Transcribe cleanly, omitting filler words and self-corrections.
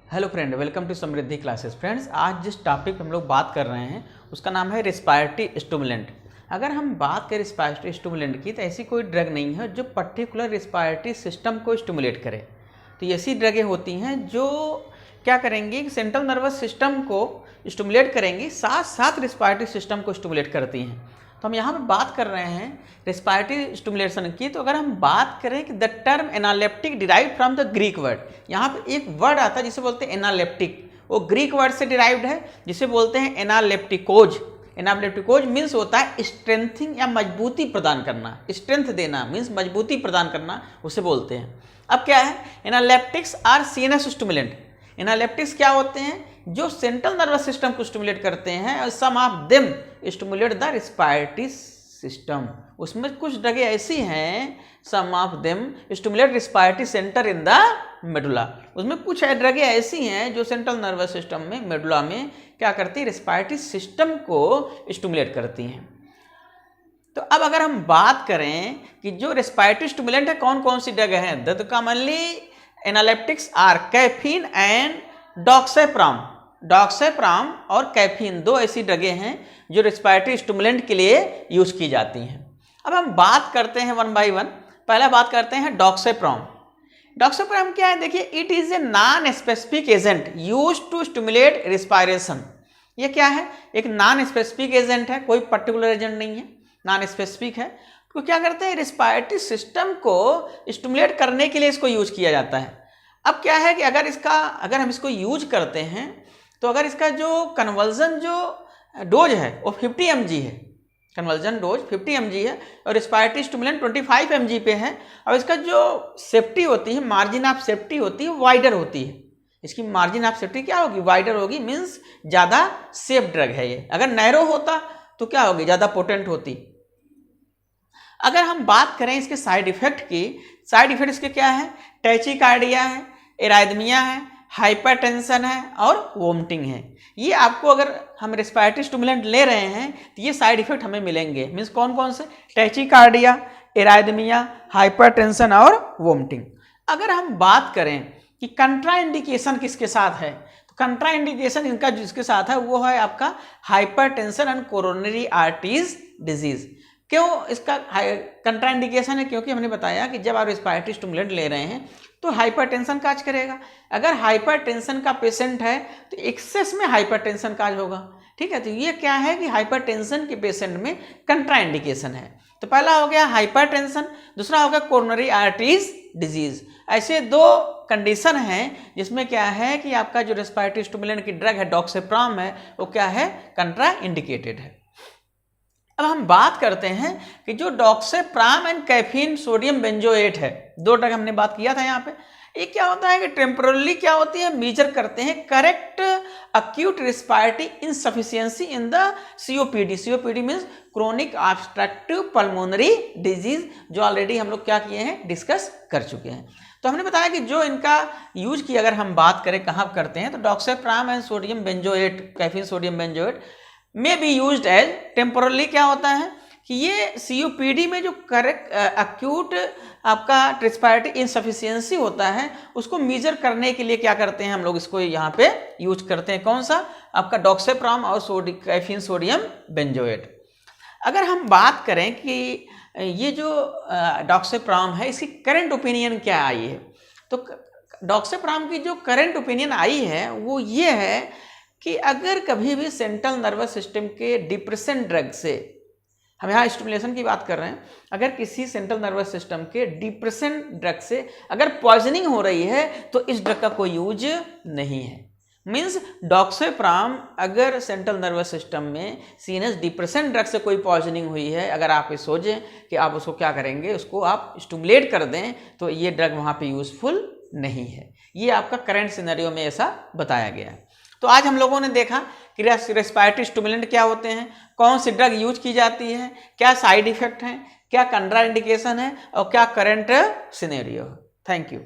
Hello friend, welcome to Samriddhi classes. Friends, आज जिस topic पे हम लोग बात कर रहे हैं उसका नाम है रिस्पायरेटरी स्टिमुलेंट। अगर हम बात करें रिस्पायरेटरी स्टिमुलेंट की तो ऐसी कोई ड्रग नहीं है जो पर्टिकुलर रिस्पायरेटरी सिस्टम को स्टिमुलेट करे। तो ऐसी ड्रगें होती हैं जो क्या करेंगी कि सेंट्रल नर्वस सिस्टम को स्टिमुलेट करेंगी, साथ साथ रिस्पायरेटरी सिस्टम को स्टिमुलेट करती हैं। तो हम यहाँ पर बात कर रहे हैं रिस्पायरेटरी स्टिमुलेशन की। तो अगर हम बात करें कि the term analeptic derived from the Greek word, यहाँ पे एक वर्ड आता है जिसे बोलते हैं एनालेप्टिक, वो ग्रीक वर्ड से डिराइव्ड है जिसे बोलते हैं एनालेप्टिकोज। एनालेप्टिकोज मीन्स होता है स्ट्रेंथिंग या मजबूती प्रदान करना, स्ट्रेंथ देना मीन्स मजबूती प्रदान करना, उसे बोलते हैं। अब क्या है, analeptics are CNS stimulant. Analeptics क्या होते हैं, जो सेंट्रल नर्वस सिस्टम को स्टिमुलेट करते हैं, और some of them stimulate the respiratory system. उसमें कुछ ड्रगें ऐसी हैं, some of them stimulate respiratory centre in the medulla. उसमें कुछ ड्रगें ऐसी हैं जो सेंट्रल नर्वस सिस्टम में मेडुला में क्या करती है, रिस्पायरेटरी सिस्टम को स्टिमुलेट करती हैं। तो अब अगर हम बात करें कि जो रिस्पायरेटरी स्टिमुलेंट है कौन कौन सी ड्रग है, the commonly analeptics are caffeine and doxapram. Doxapram और कैफीन दो ऐसी ड्रगें हैं जो रिस्पायरेटरी स्टिमुलेंट के लिए यूज की जाती हैं। अब हम बात करते हैं वन बाय वन। पहला बात करते हैं डॉक्सेप्राम। डॉक्सेप्राम क्या है, देखिए, it is a non specific agent use to stimulate respiration. ये क्या है, एक नॉन स्पेसिफिक एजेंट है, कोई पर्टिकुलर एजेंट नहीं है, नॉन स्पेसिफिक है। तो क्या करते हैं, रिस्पायरेटरी सिस्टम को स्टिमुलेट करने के लिए इसको यूज किया जाता है। अब क्या है कि अगर हम इसको यूज करते हैं तो अगर इसका जो कन्वर्जन जो डोज है वो 50 mg है, कन्वर्जन डोज 50 mg है, और रिस्पायरेटरी स्टिमुलेंट 25 mg पे है। और इसका जो सेफ्टी होती है, मार्जिन ऑफ सेफ्टी होती है, वाइडर होती है। इसकी मार्जिन ऑफ सेफ्टी क्या होगी, वाइडर होगी, मीन्स ज़्यादा सेफ ड्रग है ये। अगर नैरो होता तो क्या होगी, ज़्यादा पोटेंट होती। अगर हम बात करें इसके साइड इफेक्ट की, साइड इफेक्ट इसके क्या है, टैचिकार्डिया है, एराइथमिया है, हाइपरटेंशन है और वोमिटिंग है। ये आपको अगर हम रिस्पायरेटरी स्टिमुलेंट ले रहे हैं तो ये साइड इफेक्ट हमें मिलेंगे। मीन्स कौन कौन से, टैचिकार्डिया, एराइथमिया, हाइपरटेंशन और वोमिटिंग। अगर हम बात करें कि कंट्राइंडिकेशन किसके साथ है, तो कंट्राइंडिकेशन इनका जिसके साथ है वो है आपका hypertension and coronary arteries disease. क्यों इसका कंट्राइंडिकेशन है, क्योंकि हमने बताया कि जब आप रिस्पायरेटरी स्टिमुलेंट ले रहे हैं तो हाइपरटेंशन काज करेगा। अगर हाइपरटेंशन का पेशेंट है तो एक्सेस में हाइपरटेंशन काज होगा, ठीक है। तो ये क्या है कि हाइपरटेंशन के पेशेंट में कंट्राइंडिकेशन है। तो पहला हो गया हाइपरटेंशन, दूसरा हो गया कोरोनरी आर्टरीज डिजीज। ऐसे दो कंडीशन हैं जिसमें क्या है कि आपका जो रिस्पायरेटरी स्टिमुलेंट की ड्रग है डॉक्सेप्राम है वो क्या है, कंट्राइंडिकेटेड है। अब हम बात करते हैं कि जो डॉक्सेप्राम एंड कैफीन सोडियम बेंजोएट है, दो ड्रग हमने बात किया था यहाँ पे। ये क्या होता है कि टेम्पोरली क्या होती है, मेजर करते हैं correct acute respiratory insufficiency in the COPD. COPD means chronic obstructive pulmonary disease, जो ऑलरेडी हम लोग क्या किए हैं, डिस्कस कर चुके हैं। तो हमने बताया कि जो इनका यूज की अगर हम बात करें कहाँ करते हैं, तो doxapram and sodium benzoate, caffeine sodium benzoate में बी यूज्ड एज टेम्पोरली। क्या होता है कि ये सीओपीडी में जो करेक्ट अक्यूट आपका रिस्पायरेटरी इनसफिशियंसी होता है उसको मेजर करने के लिए क्या करते हैं हम लोग, इसको यहाँ पे यूज करते हैं। कौन सा, आपका डॉक्सेप्राम और कैफीन सोडियम बेंजोएट। अगर हम बात करें कि ये जो डॉक्सेप्राम है इसकी करंट ओपिनियन क्या आई है, तो डॉक्सेप्राम की जो करंट ओपिनियन आई है वो ये है कि अगर कभी भी सेंट्रल नर्वस सिस्टम के डिप्रेशन ड्रग से, हम यहाँ स्टिमुलेशन की बात कर रहे हैं, अगर किसी सेंट्रल नर्वस सिस्टम के डिप्रेशन ड्रग से अगर पॉइजनिंग हो रही है तो इस ड्रग का कोई यूज नहीं है। मीन्स डॉक्सेप्राम अगर सेंट्रल नर्वस सिस्टम में सीएनएस डिप्रेशन ड्रग से कोई पॉइजनिंग हुई है, अगर आप ये सोचें कि आप उसको क्या करेंगे, उसको आप स्टिमुलेट कर दें, तो ये ड्रग वहाँ पे यूजफुल नहीं है। ये आपका करंट सिनेरियो में ऐसा बताया गया है। तो आज हम लोगों ने देखा कि रिस्पायरेटरी स्टिमुलेंट क्या होते हैं, कौन सी ड्रग यूज की जाती है, क्या साइड इफेक्ट हैं, क्या कंट्राइंडिकेशन है और क्या करंट सिनेरियो है। Thank you.